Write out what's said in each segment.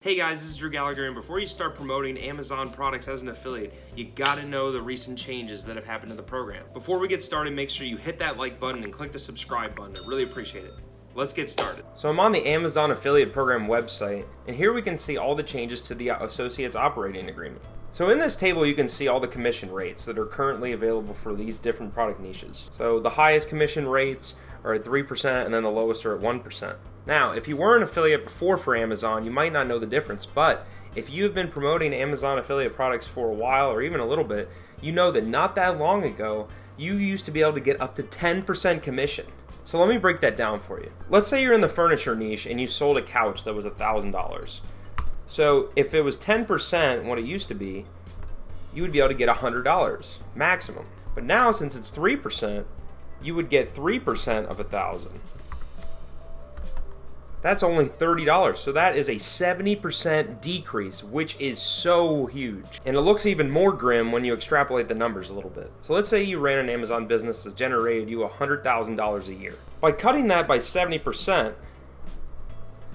Hey guys, this is Drew Gallagher, and before you start promoting Amazon products as an affiliate, you gotta know the recent changes that have happened to the program. Before we get started, make sure you hit that like button and click the subscribe button. I really appreciate it. Let's get started. So I'm on the Amazon affiliate program website, and here we can see all the changes to the associate's operating agreement. So in this table, you can see all the commission rates that are currently available for these different product niches. So the highest commission rates are at 3%, and then the lowest are at 1%. Now, if you were an affiliate before for Amazon, you might not know the difference, but if you've been promoting Amazon affiliate products for a while or even a little bit, you know that not that long ago, you used to be able to get up to 10% commission. So let me break that down for you. Let's say you're in the furniture niche and you sold a couch that was $1,000. So if it was 10% what it used to be, you would be able to get $100 maximum. But now, since it's 3%, you would get 3% of $1,000. That's only $30, so that is a 70% decrease, which is so huge. And it looks even more grim when you extrapolate the numbers a little bit. So let's say you ran an Amazon business that generated you $100,000 a year. By cutting that by 70%,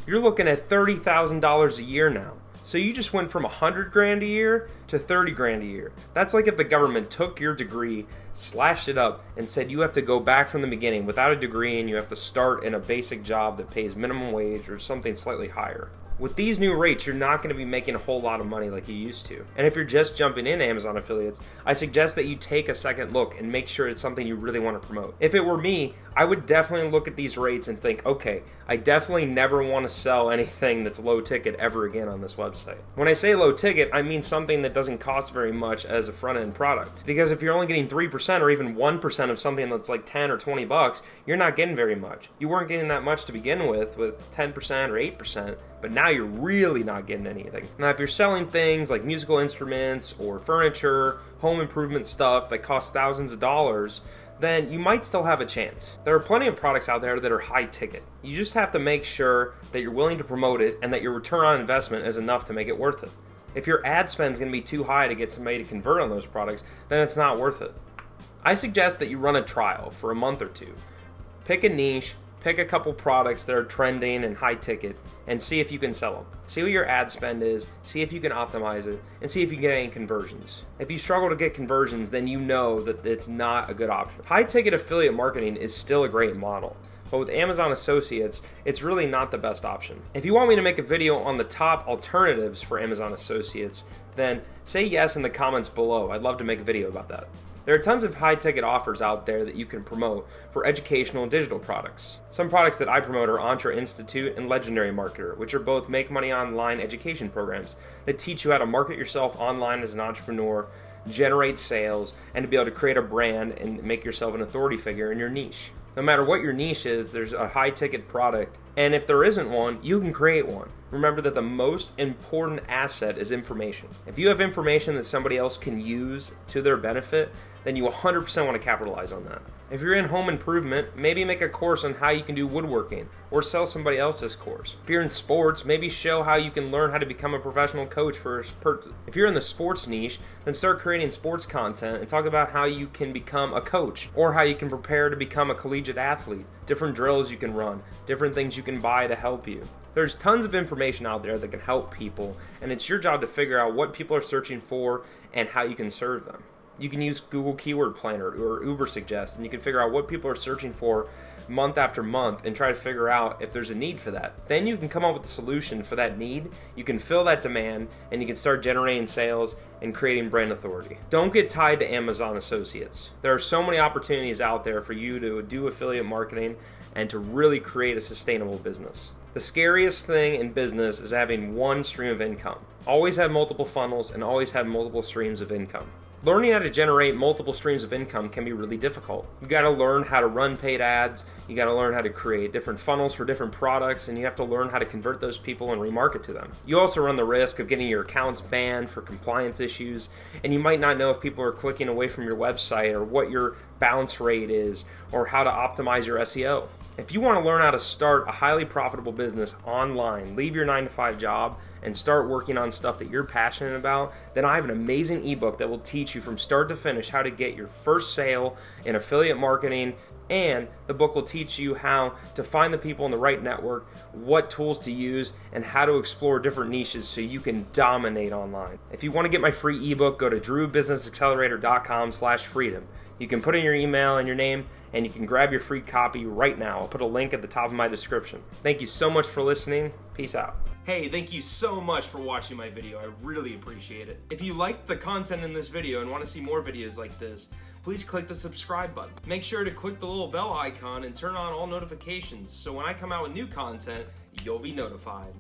you're looking at $30,000 a year now. So you just went from $100,000 a year to $30,000 a year. That's like if the government took your degree, slashed it up, and said you have to go back from the beginning without a degree and you have to start in a basic job that pays minimum wage or something slightly higher. With these new rates, you're not going to be making a whole lot of money like you used to. And if you're just jumping in Amazon affiliates, I suggest that you take a second look and make sure it's something you really want to promote. If it were me, I would definitely look at these rates and think, okay, I definitely never want to sell anything that's low ticket ever again on this website. When I say low ticket, I mean something that doesn't cost very much as a front-end product. Because if you're only getting 3% or even 1% of something that's like 10 or 20 bucks, you're not getting very much. You weren't getting that much to begin with 10% or 8%, but now you're really not getting anything. Now, if you're selling things like musical instruments or furniture, home improvement stuff that costs thousands of dollars, then you might still have a chance. There are plenty of products out there that are high ticket. You just have to make sure that you're willing to promote it and that your return on investment is enough to make it worth it. If your ad spend is going to be too high to get somebody to convert on those products, then it's not worth it. I suggest that you run a trial for a month or two. Pick a niche, pick a couple products that are trending and high ticket, and see if you can sell them. See what your ad spend is, see if you can optimize it, and see if you get any conversions. If you struggle to get conversions, then you know that it's not a good option. High ticket affiliate marketing is still a great model, but with Amazon Associates, it's really not the best option. If you want me to make a video on the top alternatives for Amazon Associates, then say yes in the comments below. I'd love to make a video about that. There are tons of high-ticket offers out there that you can promote for educational and digital products. Some products that I promote are Entre Institute and Legendary Marketer, which are both make money online education programs that teach you how to market yourself online as an entrepreneur, generate sales, and to be able to create a brand and make yourself an authority figure in your niche. No matter what your niche is, there's a high-ticket product, and if there isn't one, you can create one. Remember that the most important asset is information. If you have information that somebody else can use to their benefit, then you 100% want to capitalize on that. If you're in home improvement, maybe make a course on how you can do woodworking or sell somebody else's course. If you're in sports, maybe show how you can learn how to become a professional coach for a sport. If you're in the sports niche, then start creating sports content and talk about how you can become a coach or how you can prepare to become a collegiate athlete, different drills you can run, different things you can buy to help you. There's tons of information out there that can help people, and it's your job to figure out what people are searching for and how you can serve them. You can use Google Keyword Planner or Ubersuggest, and you can figure out what people are searching for month after month and try to figure out if there's a need for that. Then you can come up with a solution for that need, you can fill that demand, and you can start generating sales and creating brand authority. Don't get tied to Amazon Associates. There are so many opportunities out there for you to do affiliate marketing and to really create a sustainable business. The scariest thing in business is having one stream of income. Always have multiple funnels and always have multiple streams of income. Learning how to generate multiple streams of income can be really difficult. You got to learn how to run paid ads, you got to learn how to create different funnels for different products, and you have to learn how to convert those people and remarket to them. You also run the risk of getting your accounts banned for compliance issues, and you might not know if people are clicking away from your website or what your bounce rate is or how to optimize your SEO. If you want to learn how to start a highly profitable business online, leave your 9-to-5 job, and start working on stuff that you're passionate about, then I have an amazing ebook that will teach you from start to finish how to get your first sale in affiliate marketing. And the book will teach you how to find the people in the right network, what tools to use, and how to explore different niches so you can dominate online. If you want to get my free ebook, go to drewbusinessaccelerator.com/freedom. You can put in your email and your name, and you can grab your free copy right now. I'll put a link at the top of my description. Thank you so much for listening. Peace out. Hey, thank you so much for watching my video. I really appreciate it. If you liked the content in this video and want to see more videos like this, please click the subscribe button. Make sure to click the little bell icon and turn on all notifications so when I come out with new content, you'll be notified.